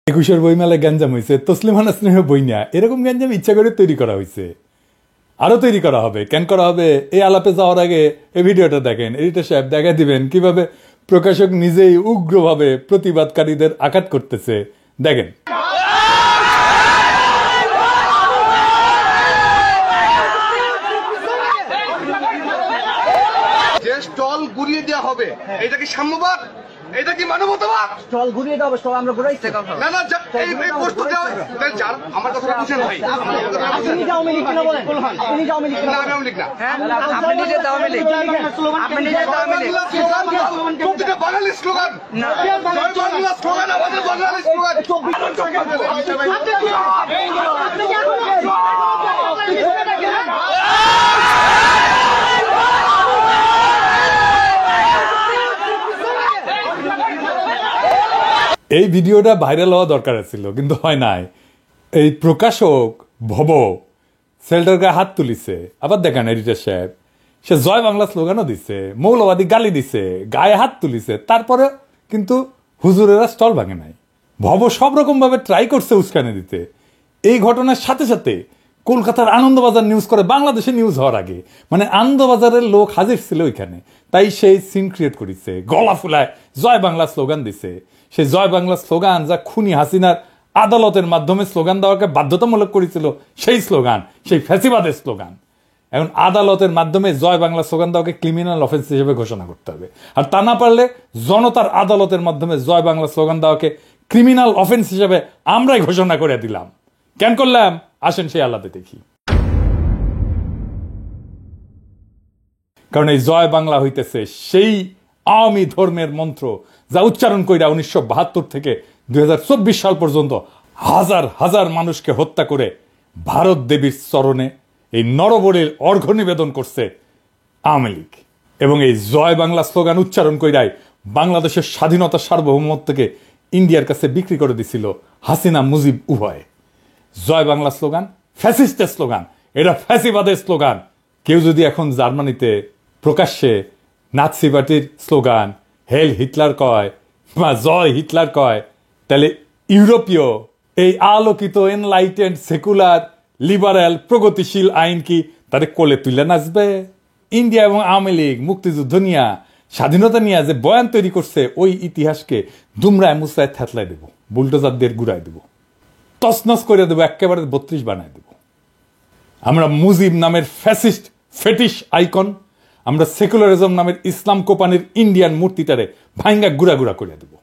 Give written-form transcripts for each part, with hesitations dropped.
একুশের বইমেলায় গ্যাঞ্জাম হয়েছে, তসলিমা নাসরিনের বই না, এরকম গ্যাঞ্জাম ইচ্ছা করে তৈরি করা হয়েছে, আরো তৈরি করা হবে। কেন করা হবে? এই আলাপে যাওয়ার আগে এই ভিডিওটা দেখেন, এডিটর সাহেব দেখা দিবেন কিভাবে প্রকাশক নিজেই উগ্রভাবে প্রতিবাদকারীদের আঘাত করতেছে। দেখেন। যে স্টল ঘুরিয়ে দেওয়া হবে, এটা কি সাম্যবাদ? এটা কি মানবতাবাদ? স্টল ঘুরিয়ে দাও, স্টল আমরা ঘুরাইছি না না, এই প্রশ্ন দেওয়া আমার কথা বুঝেন ভাই। আপনি আওয়ামী লীগ না বলেন, আপনি আওয়ামী লীগ না, আমি আওয়ামী লীগ না। আপনি নিজে আওয়ামী লীগ, আপনি নিজে আওয়ামী লীগ। প্রতিটা বাঙালি স্লোগান, জয় বাংলা স্লোগান, আমাদের বাঙালি স্লোগান। এই ভিডিওটা ভাইরাল হওয়া দরকার ছিল, কিন্তু হয় নাই। এই প্রকাশক ভব সেলটার গায়ে হাত তুলিছে। আবার দেখেন এডিটর সাহেব, সে জয় বাংলা স্লোগানও দিছে, মৌলবাদী গালি দিছে, গায়ে হাত তুলিছে, তারপরে কিন্তু হুজুরেরা স্টল ভাঙে নাই। ভব সব রকম ভাবে ট্রাই করছে উস্কানি দিতে। এই ঘটনার সাথে সাথে কলকাতার আনন্দবাজার নিউজ করে বাংলাদেশে নিউজ হওয়ার আগে, মানে আনন্দবাজারের লোক হাজির ছিল ওইখানে, তাই সেই সিন ক্রিয়েট করেছে, গলা ফুলায় জয় বাংলা স্লোগান দিছে। সেই জয় বাংলা স্লোগান যা খুনি হাসিনার আদালতের মাধ্যমে স্লোগান দেওয়াকে বাধ্যতামূলক করেছিল, সেই স্লোগান, সেই ফ্যাসিবাদের স্লোগান, এখন আদালতের মাধ্যমে জয় বাংলা স্লোগান দেওয়াকে ক্রিমিনাল অফেন্স হিসেবে ঘোষণা করতে হবে। আর তা না পারলে জনতার আদালতের মাধ্যমে জয় বাংলা স্লোগান দেওয়াকে ক্রিমিনাল অফেন্স হিসেবে আমরাই ঘোষণা করে দিলাম। কেন করলাম? আসেন সেই আলাদা দেখি। কারণ এই জয় বাংলা হইতেছে সেই আওয়ামী ধর্মের মন্ত্র যা উচ্চারণ কইরা 1972 থেকে 2024 সাল পর্যন্ত হাজার হাজার মানুষকে হত্যা করে ভারত দেবীর চরণে এই নরবলির অর্ঘ্য নিবেদন করছে আওয়ামী লীগ। এবং এই জয় বাংলা স্লোগান উচ্চারণ কইরাই বাংলাদেশের স্বাধীনতা সার্বভৌমত্বকে ইন্ডিয়ার কাছে বিক্রি করে দিছিল হাসিনা মুজিব উভয়। জয় বাংলা স্লোগান ফ্যাসিস্টের স্লোগান, এটা ফ্যাসিবাদের স্লোগান। কেউ যদি এখন জার্মানিতে প্রকাশ্যে নাৎসি পার্টির স্লোগান হেল হিটলার কয় বা জয় হিটলার কয়, তাহলে ইউরোপীয় এই আলোকিত এনলাইটেন্ড সেকুলার লিবারেল প্রগতিশীল আইন কি তারে কোলে তুলে নাচবে? ইন্ডিয়া এবং আওয়ামী লীগ মুক্তিযুদ্ধ নিয়ে, স্বাধীনতা নিয়ে যে বয়ান তৈরি করছে, ওই ইতিহাসকে দুমরায় মুসরায় থেতলাই দেব, বুলডোজার দিয়ে গুড়ায় দেব, তছনছ করে দেবো, একেবারে 32 বানায় দেব। আমরা মুজিব নামের ফ্যাসিস্ট ফেটিশ আইকন, আমরা সেকুলারিজম নামের ইসলাম কোপানির ইন্ডিয়ান মূর্তিটারে ভাঙ্গা গুড়া গুড়া করে দেব।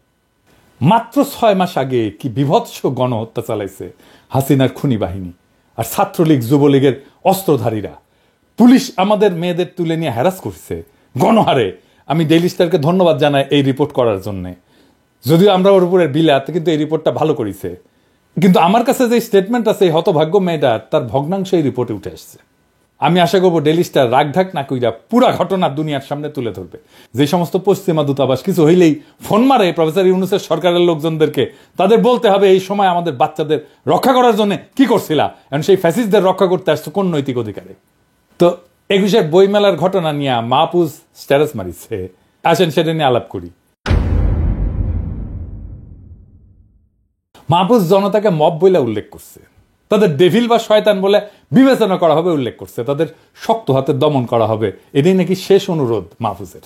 মাত্র 6 মাস আগে কি বিভৎস গণহত্যা চালাইছে হাসিনার খুনি বাহিনী আর ছাত্রলীগ যুবলীগের অস্ত্রধারীরা। পুলিশ আমাদের মেয়েদের তুলে নিয়ে হ্যারাস করছে গণহারে। আমি ডেইলি স্টারকে ধন্যবাদ জানাই এই রিপোর্ট করার জন্যে, যদিও আমরা ওর উপরে বিলাত, কিন্তু এই রিপোর্টটা ভালো করেছে। কিন্তু আমার কাছে যে স্টেটমেন্ট আছে হতভাগ্য মেয়েটার, তার ভগ্নাংশ এই রিপোর্টে উঠে আসছে। আমি আশা করবো ডেইলি স্টার রাগঢাক না কইরা পুরা ঘটনা দুনিয়ার সামনে তুলে ধরবে। যে সমস্ত পশ্চিমা দূতাবাস কিছু হইলেই ফোন মারে প্রফেসর ইউনূসের সরকারের লোকজনদেরকে, তাদের বলতে হবে এই সময় আমাদের বাচ্চাদের রক্ষা করার জন্য কি করছিলা, এখন সেই ফ্যাসিস্টদের রক্ষা করতে আসছো কোন নৈতিক অধিকারে? তো 21-এর বইমেলার ঘটনা নিয়ে মাহফুজ স্ট্যাটাস মারিছে, আসেন সেটা নিয়ে আলাপ করি। মাহফুজ জনতাকে মব বলে উল্লেখ করছে, তাদের ডেভিল বা শয়তান বলে বিবেচনা করা হবে উল্লেখ করছে, তাদের শক্ত হাতে দমন করা হবে, এটাই নাকি শেষ অনুরোধ মাহফুজের।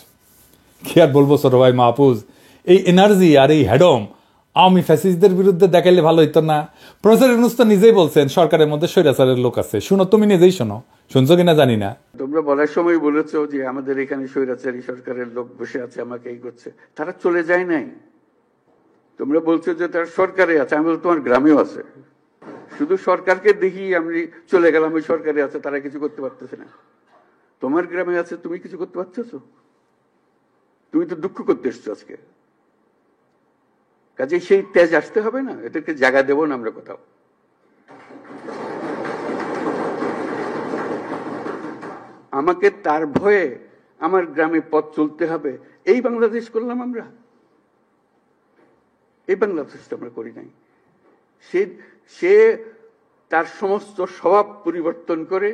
কি আর বলবো ছোট ভাই মাহফুজ, এই এনার্জি আর এই হ্যাডম আওয়ামী ফ্যাসিস্টদের বিরুদ্ধে দেখাইলে ভালো হইতো না? প্রফেসর ইউনূস তো নিজেই বলছেন সরকারের মধ্যে স্বৈরাচারের লোক আছে। শুনো, তুমি নিজেই শোনো, শুনছো কিনা জানি না। তোমরা বলার সময় বলেছো যে আমাদের এখানে স্বৈরাচারী সরকারের লোক বসে আছে, আমাকে এই করছে। তারা চলে যায় নাই। তোমরা বলছো যে তারা সরকারে আছে, আমি বলছি তোমার গ্রামেও আছে। শুধু সরকারকে দেখি আমি চলে গেলাম, ওই সরকারে আছে, তারা কিছু করতে পারতেছে না। তোমার গ্রামে আছে, তুমি কিছু করতে পারতেছো? তুমি তো দুঃখ করতে এসছো আজকে। কাজে সেই তেজ আসতে হবে না, এদেরকে জায়গা দেবো না আমরা কোথাও। আমাকে তার ভয়ে আমার গ্রামে পথ চলতে হবে, এই বাংলাদেশ করলাম আমরা? এই বাংলাদেশটা আমরা করি নাই। সে তার সমস্ত স্বভাব পরিবর্তন করে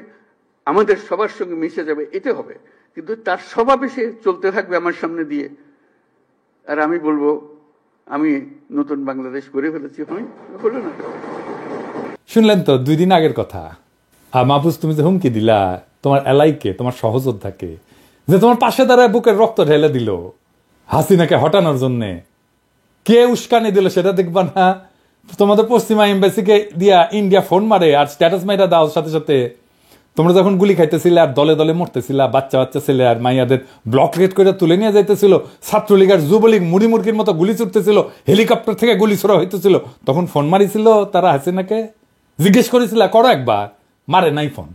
আমাদের সবার সঙ্গে মিশে যাবে, এটা হবে। কিন্তু তার স্বভাবে সে চলতে থাকবে আমার সামনে দিয়ে, আর আমি বলবো আমি নতুন বাংলাদেশ করে ফেলেছি, হলো না। শুনলেন তো 2 দিন আগের কথা। আর মাহফুজ, তুমি যে হুমকি দিলা তোমার এলাইকে, তোমার সহযোদ্ধাকে, যে তোমার পাশে দাঁড়ায় বুকের রক্ত ঢেলে দিল হাসিনাকে হটানোর জন্যে, কে উস্কানি দিল সেটা দেখবা না? তোমাদের পশ্চিমা এম্বাসিকে দিয়া ইন্ডিয়া ফোন মারে আর স্ট্যাটাস মাইরা দাও সাথে সাথে। তোমরা যখন গুলি খাইতেছিলে আর দলে দলে মরতেছিলা, বাচ্চা বাচ্চা ছেলে আর মাইয়াদের ব্লকলেট করে তুলে নিয়ে যাইতেছিল, ছাত্রলীগ আর যুবলীগ মুড়ি মুরগির মতো গুলি ছুটতেছিল, হেলিকপ্টার থেকে গুলি ছোড়া হইতেছিল, তখন ফোন মারিছিল তারা হাসিনাকে? জিজ্ঞেস করেছিল? করো একবার, মারে নাই ফোন।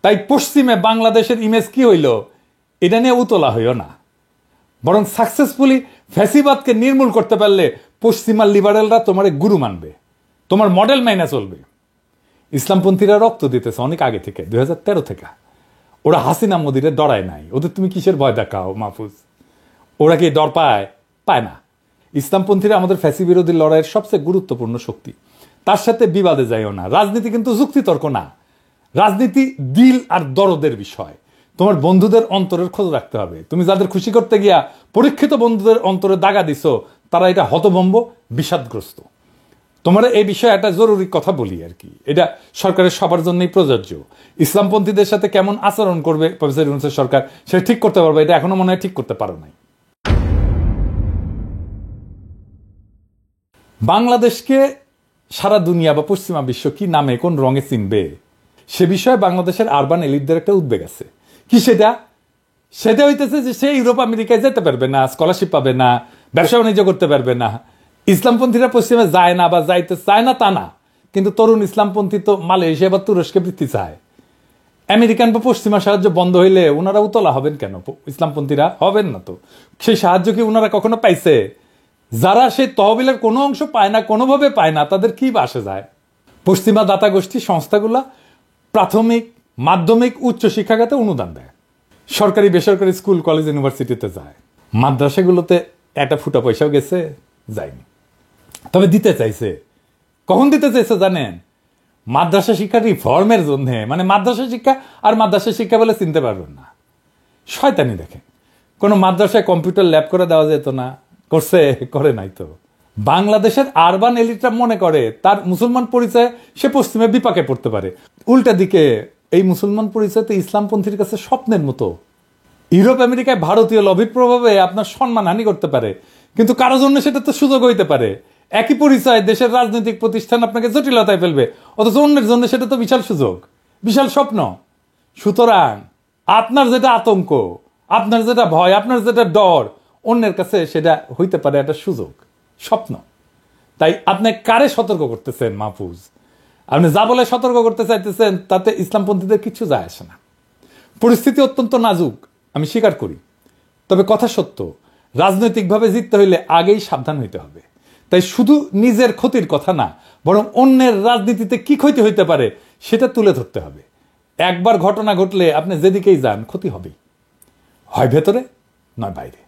তাই পশ্চিমে বাংলাদেশের ইমেজ কি হইল এটা নিয়ে উতলা হইও না, বরং সাকসেসফুলি ফ্যাসিবাদকে নির্মূল করতে পারলে পশ্চিমা লিবারেলরা তোমার গুরু মানবে, তোমার মডেল মাইনা চলবে। ইসলামপন্থীরা রক্ত দিতেছে অনেক আগে থেকে, 2013 থেকে। ওরা হাসিনা মোদিরে ডরায় নাই। ওদের তুমি কিসের ভয় দেখাও মাহফুজ? ওরা কি ডর পায়? পায় না। ইসলামপন্থীরা আমাদের ফ্যাসি বিরোধী লড়াইয়ের সবচেয়ে গুরুত্বপূর্ণ শক্তি। তার সাথে বিবাদে যাইও না। রাজনীতি কিন্তু যুক্তিতর্ক না, রাজনীতি দিল আর দরদের বিষয়। তোমার বন্ধুদের অন্তরের খোঁজ রাখতে হবে। তুমি যাদের খুশি করতে গিয়া পরীক্ষিত বন্ধুদের অন্তরে দাগা দিছো, তারা এটা হতভম্ব, বিষাদগ্রস্ত। তোমার এই বিষয়ে একটা জরুরি কথা বলি আর কি, এটা সরকারের সবার জন্যই প্রযোজ্য। ইসলামপন্থীদের সাথে কেমন আচরণ করবে প্রফেসর ইউনূসের সরকার, সেটা ঠিক করতে পারবে। এটা এখনো মনে হয় ঠিক করতে পারো নাই। বাংলাদেশকে সারা দুনিয়া বা পশ্চিমা বিশ্ব কি নামে, কোন রঙে চিনবে, সে বিষয়ে বাংলাদেশের আরবান এলিটদের একটা উদ্বেগ আছে। কি সেটা? সেটা হইতেছে যে সে ইউরোপ আমেরিকায় যেতে পারবে না, স্কলারশিপ পাবে না, ব্যবসা বাণিজ্য করতে পারবে না। ইসলামপন্থীরা পশ্চিমে যায় না বা যাইতে চায় না তা না, কিন্তু তরুণ ইসলামপন্থী তো মালয়েশিয়া বা তুরস্কে বৃত্তি চায়। আমেরিকান বা পশ্চিমা সাহায্য বন্ধ হইলে ওনারা উতলা হবেন কেন? ইসলামপন্থীরা হবেন না তো। সেই সাহায্য কি ওনারা কখনো পাইছে? যারা সেই তহবিলের কোনো অংশ পায় না, কোনোভাবে পায় না, তাদের কি বাসে যায়? পশ্চিমা দাতা গোষ্ঠী সংস্থাগুলা প্রাথমিক, মাধ্যমিক, উচ্চ শিক্ষাখাতে অনুদান দেয়। সরকারি বেসরকারি স্কুল, কলেজ, ইউনিভার্সিটিতে যায়। মাদ্রাসাগুলোতে একটা ফুটা পয়সাও গেছে? যায়নি। তবে দিতে চাইছে। কখন দিতে চাইছে জানেন? মাদ্রাসা শিক্ষা রিফর্মের জন্য। মানে মাদ্রাসা শিক্ষা আর মাদ্রাসা শিক্ষা বলে চিনতে পারবেন না। শয়তানি দেখেন। কোনো মাদ্রাসায় কম্পিউটার ল্যাব করে দেওয়া যেত না? করছে? করে নাই তো। বাংলাদেশের আরবান এলিটরা মনে করে তার মুসলমান পরিচয় সে পশ্চিমে বিপাকে পড়তে পারে। উল্টা দিকে এই মুসলমান পরিচয় তো ইসলামপন্থীর কাছে স্বপ্নের মতো। ইউরোপ আমেরিকায় ভারতীয় লবির প্রভাবে আপনার সম্মানহানি করতে পারে, কিন্তু কারো জন্য সেটা তো সুযোগ হইতে পারে। একই পরিচয় দেশের রাজনৈতিক প্রতিষ্ঠান আপনাকে জটিলতায় ফেলবে, অথচ অন্যের জন্য সেটা তো বিশাল সুযোগ, বিশাল স্বপ্ন। সুতরাং আপনার যেটা আতঙ্ক, আপনার যেটা ভয়, আপনার যেটা ডর, অন্যের কাছে সেটা হইতে পারে একটা সুযোগ, স্বপ্ন। তাই আপনি কারে সতর্ক করতেছেন মাহফুজ? আপনি যা বলে সতর্ক করতে চাইতেছেন তাতে ইসলামপন্থীদের কিছু যায় আসে না। পরিস্থিতি অত্যন্ত নাজুক, আমি স্বীকার করি। তবে কথা সত্য, রাজনৈতিকভাবে জিততে হইলে আগেই সাবধান হইতে হবে। তাই শুধু নিজের ক্ষতির কথা না, বরং অন্যের রাজনীতিতে কি ক্ষতি হইতে পারে সেটা তুলে ধরতে হবে। একবার ঘটনা ঘটলে আপনি যেদিকেই যান ক্ষতি হবেই, হয় ভেতরে নয় বাইরে।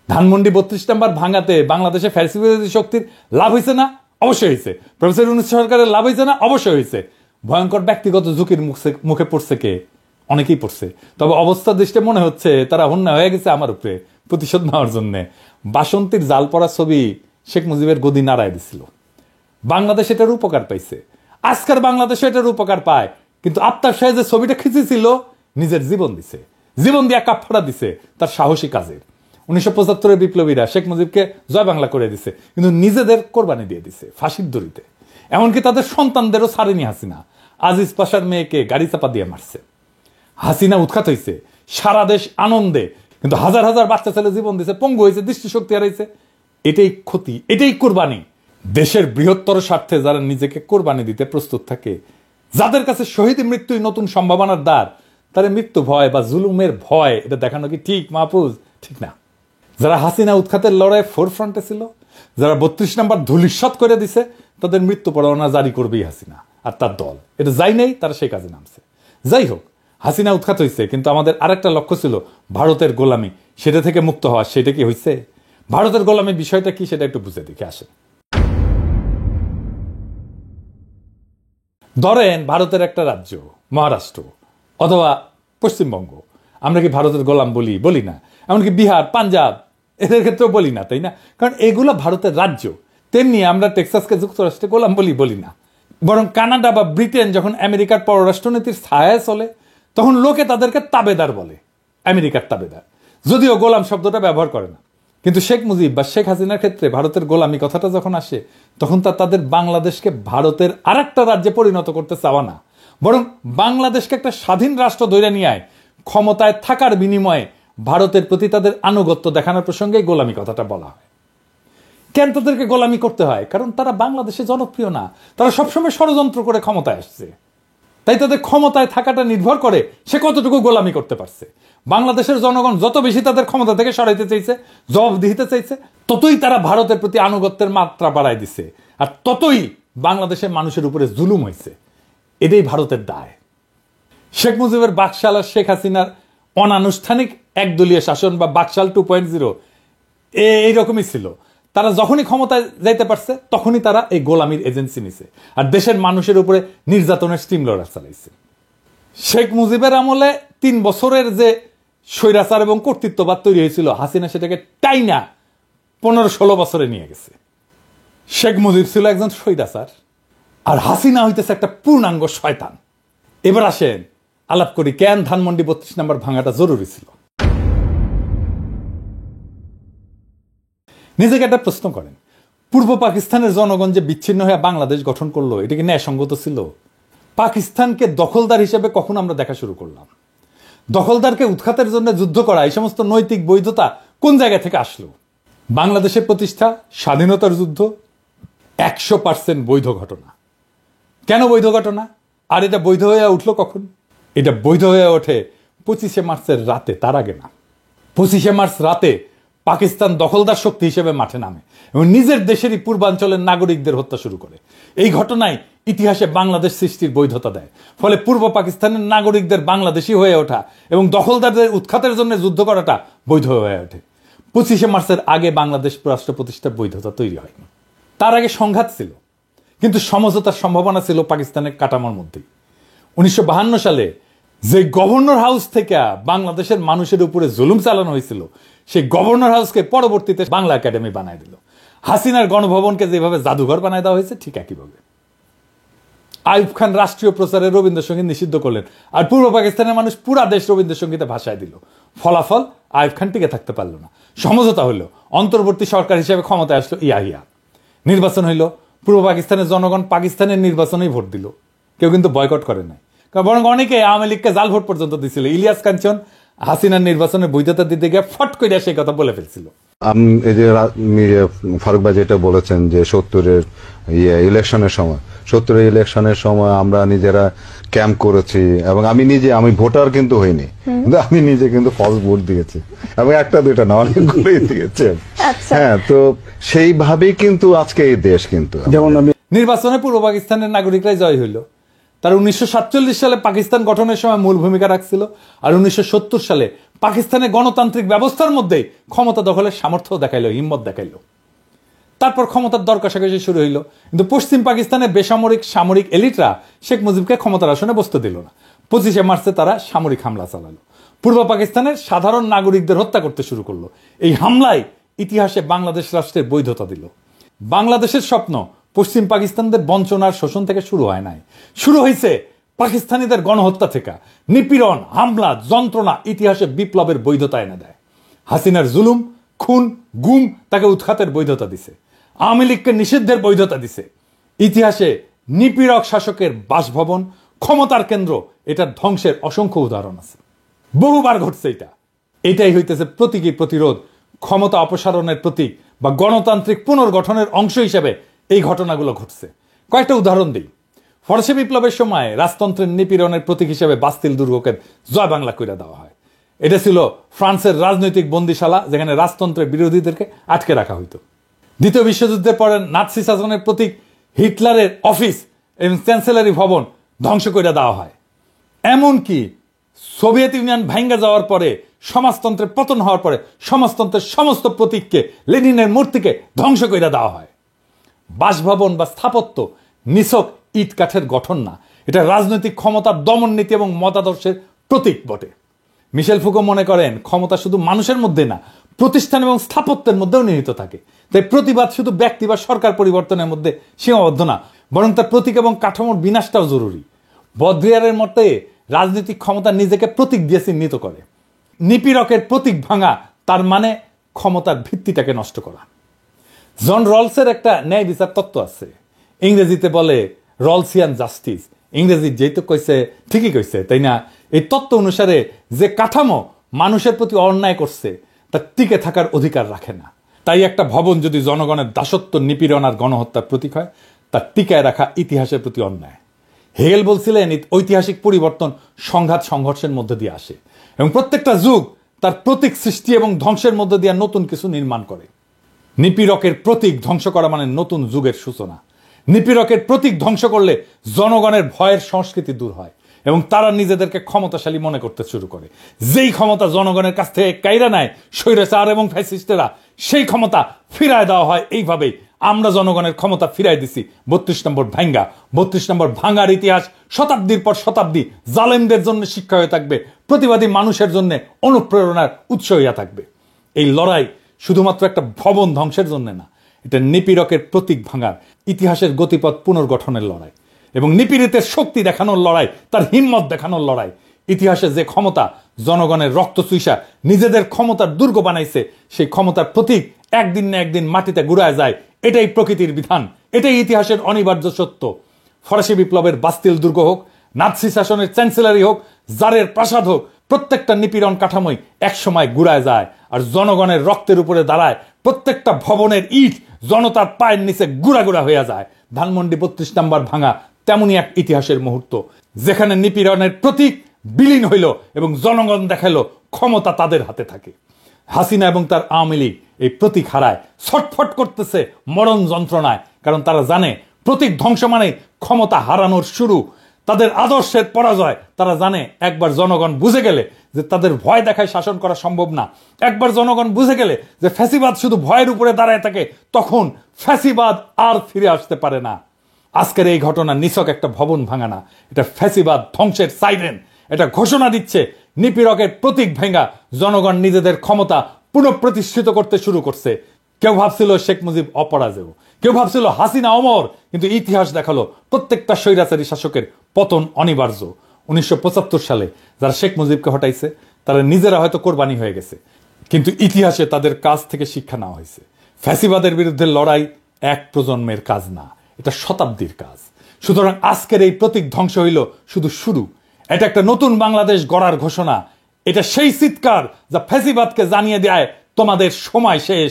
ধানমন্ডি 32 নম্বর ভাঙাতে বাংলাদেশে ফ্যাসিবাদী শক্তির লাভ হয়েছে না? অবশ্যই হয়েছে। প্রফেসর ইউনূস সরকারের লাভ হয়েছে না? অবশ্যই হয়েছে। ভয়ঙ্কর ব্যক্তিগত ঝুঁকির মুখে পড়ছে কে? অনেকেই পড়ছে। তবে অবস্থা দৃষ্টে মনে হচ্ছে তারা অন্যায় হয়ে গেছে আমার উপরে প্রতিশোধ নেওয়ার জন্য। বাসন্তীর জাল পড়া ছবি শেখ মুজিবের গদি নাড়ায় দিছিল। বাংলাদেশ এটার উপকার পাইছে, আজকের বাংলাদেশে এটার উপকার পায়। কিন্তু আফতাব সাহেব যে ছবিটা খিঁচেছিল, নিজের জীবন দিছে, জীবন দিয়ে কাপড়া দিছে তার সাহসী কাজের। 1975-এর বিপ্লবীরা শেখ মুজিবকে জয় বাংলা করে দিছে, কিন্তু নিজেদের কোরবানি দিয়ে দিছে ফাঁসির দড়িতে। এমনকি তাদের সন্তানদেরও ছাড়েনি হাসিনা। আজিজ পাশার মেয়েকে গাড়ি চাপা দিয়ে মারছে। হাসিনা উৎখাত হয়েছে, সারা দেশ আনন্দে, কিন্তু হাজার হাজার বাচ্চা ছেলে জীবন দিছে, পঙ্গু হয়েছে, দৃষ্টিশক্তি হারাইছে। এটাই ক্ষতি, এটাই কোরবানি। দেশের বৃহত্তর স্বার্থে যারা নিজেকে কোরবানি দিতে প্রস্তুত থাকে, যাদের কাছে শহীদ মৃত্যুই নতুন সম্ভাবনার দ্বার, তারা মৃত্যু ভয় বা জুলুমের ভয় এটা দেখানো কি ঠিক মাহফুজ? ঠিক না। যারা হাসিনা উৎখাতের লড়াই ফোরফ্রন্টে ছিল, যারা 32 নম্বর ধূলিসাৎ করে দিছে, তাদের মৃত্যু পরোয়ানা জারি করবেই হাসিনা আর তার দল। এটা যাই নেই, তারা সেই কাজে নামছে। যাই হোক, হাসিনা উৎখাত হয়েছে, কিন্তু আমাদের আরেকটা লক্ষ্য ছিল ভারতের গোলামি, সেটা থেকে মুক্ত হওয়া। সেটা কি হয়েছে? ভারতের গোলামি বিষয়টা কি সেটা একটু বুঝে দেখে আসেন। ধরেন ভারতের একটা রাজ্য মহারাষ্ট্র অথবা পশ্চিমবঙ্গ, আমরা কি ভারতের গোলাম বলি? বলি না। এমনকি বিহার, পাঞ্জাব, এদের ক্ষেত্রেও বলি না, তাই না? কারণ এগুলো ভারতের রাজ্য। তেমনি আমরা টেক্সাসকে যুক্তরাষ্ট্রে গোলাম বলি না, বরং কানাডা বা ব্রিটেন যখন আমেরিকার পররাষ্ট্রনীতির ছায়ায় চলে তখন লোকে তাদেরকে তাবেদার বলে, আমেরিকার তাবেদার, যদিও গোলাম শব্দটা ব্যবহার করে না। কিন্তু শেখ মুজিব বা শেখ হাসিনার ক্ষেত্রে ভারতের গোলামি কথাটা যখন আসে তখন তাদের বাংলাদেশকে ভারতের আরেকটা রাজ্যে পরিণত করতে চাওয়া না, বরং বাংলাদেশকে একটা স্বাধীন রাষ্ট্র ধরে নিয়ে ক্ষমতায় থাকার বিনিময়ে ভারতের প্রতি তাদের আনুগত্য দেখানোর প্রসঙ্গে গোলামি কথাটা বলা হয়। কেন তাদেরকে গোলামি করতে হয়? কারণ তারা বাংলাদেশে জনপ্রিয় না, তারা সবসময় ষড়যন্ত্র করে ক্ষমতায় আসছে। তাই তাদের ক্ষমতায় থাকাটা নির্ভর করে সে কতটুকু গোলামি করতে পারছে। বাংলাদেশের জনগণ যত বেশি তাদের ক্ষমতা থেকে সরাইতে চাইছে, জবাবদিহিতে চাইছে, ততই তারা ভারতের প্রতি আনুগত্যের মাত্রা বাড়ায় দিছে, আর ততই বাংলাদেশের মানুষের উপরে জুলুম হয়েছে। এটাই ভারতের দায়। শেখ মুজিবের বাকশাল আর শেখ হাসিনার অনানুষ্ঠানিক একদলীয় শাসন বা বাকশাল 2.0 এইরকমই ছিল। তারা যখনই ক্ষমতায় যাইতে পারছে তখনই তারা এই গোলামির এজেন্সি নিছে আর দেশের মানুষের উপরে নির্যাতনের স্টিম রোলার চালাইছে। শেখ মুজিবের আমলে 3 বছরের যে স্বৈরাচার এবং কর্তৃত্ববাদ তৈরি হয়েছিল, হাসিনা সেটাকে টাইনা 15-16 বছরে নিয়ে গেছে। শেখ মুজিব ছিল একজন স্বৈরাচার আর হাসিনা হইতেছে একটা পূর্ণাঙ্গ শয়তান। এবার আসেন আলাপ করি কেন ধানমন্ডি 32 নম্বর ভাঙাটা জরুরি ছিল। নিজেকে একটা প্রশ্ন করেন, পূর্ব পাকিস্তানের জনগণ যে বিচ্ছিন্ন হয়ে বাংলাদেশ গঠন করলো, এটা কি ন্যায়সঙ্গত ছিল? পাকিস্তানকে দখলদার হিসেবে কখন আমরা দেখা শুরু করলাম? দখলদারকে উৎখাতের জন্য যুদ্ধ করা, এই সমস্ত নৈতিক বৈধতা কোন জায়গা থেকে আসলো? বাংলাদেশের প্রতিষ্ঠা, স্বাধীনতার যুদ্ধ 100% বৈধ ঘটনা। কেন বৈধ ঘটনা? আর এটা বৈধ হয়ে উঠলো কখন? এটা বৈধ হয়ে ওঠে 25শে মার্চের রাতে, তার আগে না। 25শে মার্চ রাতে পাকিস্তান দখলদার শক্তি হিসেবে মাঠে নামে এবং নিজের দেশেরই পূর্বাঞ্চলের নাগরিকদের হত্যা শুরু করে। এই ঘটনায় ইতিহাসে বাংলাদেশ সৃষ্টির বৈধতা দেয়। ফলে পূর্ব পাকিস্তানের নাগরিকদের বাংলাদেশি হয়ে ওঠা এবং দখলদারদের উৎখাতের জন্য যুদ্ধ করাটা বৈধ হয়ে ওঠে। 25শে মার্চের আগে বাংলাদেশ রাষ্ট্র প্রতিষ্ঠার বৈধতা তৈরি হয়নি। তার আগে সংঘাত ছিল, কিন্তু সমঝোতার সম্ভাবনা ছিল পাকিস্তানের কাঠামোর মধ্যেই। 1952 সালে যে গভর্নর হাউস থেকে বাংলাদেশের মানুষের উপরে জুলুম চালানো হয়েছিল, সেই গভর্নর হাউসকে পরবর্তীতে বাংলা একাডেমি বানায় দিল। হাসিনার গণভবনকে যেভাবে জাদুঘর বানায় দেওয়া হয়েছে ঠিক একইভাবে। আইয়ুব খান রাষ্ট্রীয় প্রচারে রবীন্দ্রসঙ্গীত নিষিদ্ধ করলেন আর পূর্ব পাকিস্তানের মানুষ পুরা দেশ রবীন্দ্রসঙ্গীতে ভাষায় দিল। ফলাফল আইয়ুব খান টিকে থাকতে পারল না। সমঝোতা হইল, অন্তর্বর্তী সরকার হিসেবে ক্ষমতায় আসলো ইয়াহিয়া। নির্বাচন হইল, পূর্ব পাকিস্তানের জনগণ পাকিস্তানের নির্বাচনেই ভোট দিল, কেউ কিন্তু বয়কট করে নাই। বরং অনেকে আওয়ামী লীগকে জাল ভোট পর্যন্ত দিছিল। ইলিয়াস কাঞ্চন হাসিনার নির্বাচনের বৈধতা দিতে গিয়ে ফট করে সেই কথা বলে ফেলছিল। এই যে ফারুক ভাই যেটা বলেছেন যে 70-এর ইলেকশনের সময়, 70-এর ইলেকশনের সময় আমরা নিজেরা ক্যাম্প করেছি এবং আমি ভোটার কিন্তু হইনি, কিন্তু আমি নিজে কিন্তু ফলস ভোট দিয়েছি এবং একটা দুইটা না, অনেকগুলোই দিয়েছি। হ্যাঁ, তো সেইভাবেই কিন্তু আজকে এই দেশ কিন্তু যেমন নির্বাচনে পূর্ব পাকিস্তানের নাগরিকরাই জয় হইল। তার 1947 সালে পাকিস্তান গঠনের সময় মূল ভূমিকা রাখছিল আর 1970 সালে পাকিস্তানের গণতান্ত্রিক ব্যবস্থার মধ্যে ক্ষমতা দখলের সামর্থ্য দেখাইল, হিম্মত দেখাইল। তারপর ক্ষমতার দর কষাকষি শুরু হইল, কিন্তু পশ্চিম পাকিস্তানের বেসামরিক সামরিক এলিটরা শেখ মুজিবকে ক্ষমতার আসনে বসতে দিল না। 25শে মার্চে তারা সামরিক হামলা চালালো, পূর্ব পাকিস্তানের সাধারণ নাগরিকদের হত্যা করতে শুরু করলো। এই হামলায় ইতিহাসে বাংলাদেশ রাষ্ট্রের বৈধতা দিল। বাংলাদেশের স্বপ্ন পশ্চিম পাকিস্তানদের বঞ্চনার শোষণ থেকে শুরু হয় নাই, শুরু হয়েছে পাকিস্তানিদের গণহত্যা থেকে। নিপীড়ন, হামলা, যন্ত্রণা ইতিহাসে বিপ্লবের বৈধতা এনে দেয়। হাসিনার জুলুম, খুন, গুম তাকে উৎখাতের বৈধতা দিছে। আওয়ামী লীগকে নিষিদ্ধের বৈধতা দিছে। ইতিহাসে নিপীড়ক শাসকের বাসভবন, ক্ষমতার কেন্দ্র, এটার ধ্বংসের অসংখ্য উদাহরণ আছে, বহুবার ঘটছে। এটাই হইতেছে প্রতীকী প্রতিরোধ, ক্ষমতা অপসারণের প্রতীক বা গণতান্ত্রিক পুনর্গঠনের অংশ হিসেবে এই ঘটনাগুলো ঘটছে। কয়েকটা উদাহরণ দিই। ফরাসি বিপ্লবের সময় রাজতন্ত্রের নিপীড়নের প্রতীক হিসেবে বাস্তিল দুর্গকে জয় বাংলা কইরা দেওয়া হয়। এটা ছিল ফ্রান্সের রাজনৈতিক বন্দিশালা, যেখানে রাজতন্ত্রের বিরোধীদেরকে আটকে রাখা হইত। দ্বিতীয় বিশ্বযুদ্ধের পরে নাৎসি শাসনের প্রতীক হিটলারের অফিস এবং চ্যান্সেলারি ভবন ধ্বংস করে দেওয়া হয়। এমনকি সোভিয়েত ইউনিয়ন ভাঙ্গা যাওয়ার পরে, সমাজতন্ত্রের পতন হওয়ার পরে সমাজতন্ত্রের সমস্ত প্রতীককে, লেনিনের মূর্তিকে ধ্বংস করে দেওয়া হয়। বাসভবন বা স্থাপত্য নিছক ইট কাঠের গঠন না, এটা রাজনৈতিক ক্ষমতার দমন নীতি এবং মতাদর্শের প্রতীক বটে। মিশেল ফুকো মনে করেন ক্ষমতা শুধু মানুষের মধ্যে না, প্রতিষ্ঠান এবং স্থাপত্যের মধ্যেও নিহিত থাকে। তাই প্রতিবাদ শুধু ব্যক্তি বা সরকার পরিবর্তনের মধ্যে সীমাবদ্ধ না, বরং তার প্রতীক এবং কাঠামোর বিনাশটাও জরুরি। বদ্রিয়ারের মতে রাজনৈতিক ক্ষমতা নিজেকে প্রতীক দিয়ে চিহ্নিত করে। নিপীড়কের প্রতীক ভাঙা তার মানে ক্ষমতার ভিত্তিটাকে নষ্ট করা। জন রলসের একটা ন্যায় বিচার তত্ত্ব আছে, ইংরেজিতে বলে রলসিয়ান জাস্টিস। ইংরেজি যেহেতু কইছে ঠিকই কইছে, তাই না? এই তত্ত্ব অনুসারে যে কাঠামো মানুষের প্রতি অন্যায় করছে তার টিকে থাকার অধিকার রাখে না। তাই একটা ভবন যদি জনগণের দাসত্ব, নিপীড়ন আর গণহত্যার প্রতীক হয়, তার টিকায় রাখা ইতিহাসের প্রতি অন্যায়। হেগেল বলছিলেন ঐতিহাসিক পরিবর্তন সংঘাত সংঘর্ষের মধ্যে দিয়ে আসে এবং প্রত্যেকটা যুগ তার প্রতীক সৃষ্টি এবং ধ্বংসের মধ্যে দিয়ে নতুন কিছু নির্মাণ করে। নিপীড়কের প্রতীক ধ্বংস করা মানে নতুন যুগের সূচনা। নিপীড়কের প্রতীক ধ্বংস করলে জনগণের ভয়ের সংস্কৃতি দূর হয় এবং তারা নিজেদেরকে ক্ষমতাশালী মনে করতে শুরু করে। যেই ক্ষমতা জনগণের কাছ থেকে কাইরা নেয় স্বৈরাচার এবং ফ্যাসিস্টেরা, সেই ক্ষমতা ফিরায় দেওয়া হয় এইভাবেই। আমরা জনগণের ক্ষমতা ফিরাই দিছি 32 নম্বর ভাঙ্গা। 32 নম্বর ভাঙ্গার ইতিহাস শতাব্দীর পর শতাব্দী জালেমদের জন্য শিক্ষা হয়ে থাকবে, প্রতিবাদী মানুষের জন্য অনুপ্রেরণার উৎস হইয়া থাকবে। এই লড়াই শুধুমাত্র একটা ভবন ধ্বংসের জন্য না, এটা নিপীড়কের প্রতীক ভাঙার, ইতিহাসের গতিপথ পুনর্গঠনের লড়াই এবং নিপীড়িতের শক্তি দেখানোর লড়াই, তার হিম্মত দেখানোর লড়াই। ইতিহাসে যে ক্ষমতা জনগণের রক্ত চুইসা নিজেদের ক্ষমতার দুর্গ বানাইছে, সেই ক্ষমতার প্রতীক একদিন না একদিন মাটিতে গুড়ায় যায়। এটাই প্রকৃতির বিধান, এটাই ইতিহাসের অনিবার্য সত্য। ফরাসি বিপ্লবের বাস্তিল দুর্গ হোক, নাৎসি শাসনের চ্যান্সেলারি হোক, জারের প্রাসাদ হোক, প্রত্যেকটা নিপীড়ন কাঠামোই একসময় গুড়ায় যায় আর জনগণের রক্তের উপরে দাঁড়ায়। প্রত্যেকটা ভবনের ইট জনতার পায়ের নিচে গুড়া গুড়া হয়ে যায়। ধানমন্ডি 32 নম্বর ভাঙা তেমনই এক ইতিহাসের মুহূর্ত, যেখানে নিপীড়নের প্রতীক বিলীন হইল এবং জনগণ দেখালো ক্ষমতা তাদের হাতে থাকে। হাসিনা এবং তার আওয়ামী লীগ এই প্রতীক হারায়, ছটফট করতেছে মরণ যন্ত্রণায়, কারণ তারা জানে প্রতীক ধ্বংস মানে ক্ষমতা হারানোর শুরু, তাদের আদর্শের পরাজয়। তারা জানে একবার জনগণ বুঝে গেলে যে তাদের ভয় দেখায় শাসন করা সম্ভব না, একবার জনগণ বুঝে গেলে যে ফ্যাসিবাদ শুধু ভয়ের উপরে দাঁড়ায় থাকে, তখন ফ্যাসিবাদ আর ফিরে আসতে পারে না। আজকের এই ঘটনা নিছক একটা ভবন ভাঙা না, এটা ফ্যাসিবাদ ধ্বংসের সাইরেন। এটা ঘোষণা দিচ্ছে নিপীড়কের প্রতীক ভেঙ্গা জনগণ নিজেদের ক্ষমতা পুনঃপ্রতিষ্ঠিত করতে শুরু করছে। কেউ ভাবছিল শেখ মুজিব অপরাজেয়, কেউ ভাবছিল হাসিনা অমর, কিন্তু ইতিহাস দেখালো প্রত্যেকটা স্বৈরাচারী শাসকের পতন অনিবার্য। 1975 সালে যারা শেখ মুজিবকে হটাইছে তারা নিজেরা হয়তো কোরবানি হয়ে গেছে, কিন্তু ইতিহাসে তাদের কাছ থেকে শিক্ষা নেওয়া হয়েছে। ফ্যাসিবাদের বিরুদ্ধে লড়াই এক প্রজন্মের কাজ না, এটা শতাব্দীর কাজ। সুতরাং আজকের এই প্রতীক ধ্বংস হইল শুধু শুরু, এটা একটা নতুন বাংলাদেশ গড়ার ঘোষণা। এটা সেই চিৎকার যা ফ্যাসিবাদকে জানিয়ে দেয় তোমাদের সময় শেষ,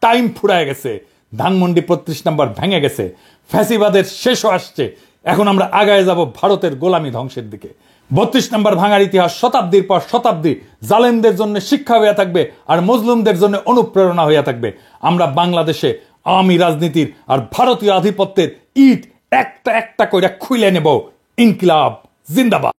টাইম ফুরায় গেছে। ধানমন্ডি 32 নম্বর ভেঙে গেছে, ফ্যাসিবাদের শেষও আসছে। এখন আমরা আগায় যাব ভারতের গোলামি ধ্বংসের দিকে। 32 নম্বর ভাঙার ইতিহাস শতাব্দীর পর শতাব্দী জালেমদের জন্য শিক্ষা হইয়া থাকবে আর মজলুমদের জন্য অনুপ্রেরণা হইয়া থাকবে। আমরা বাংলাদেশে আওয়ামী রাজনীতির আর ভারতীয় আধিপত্যের ইট একটা একটা কইরা খুইলে নেব। ইনকিলাব জিন্দাবাদ।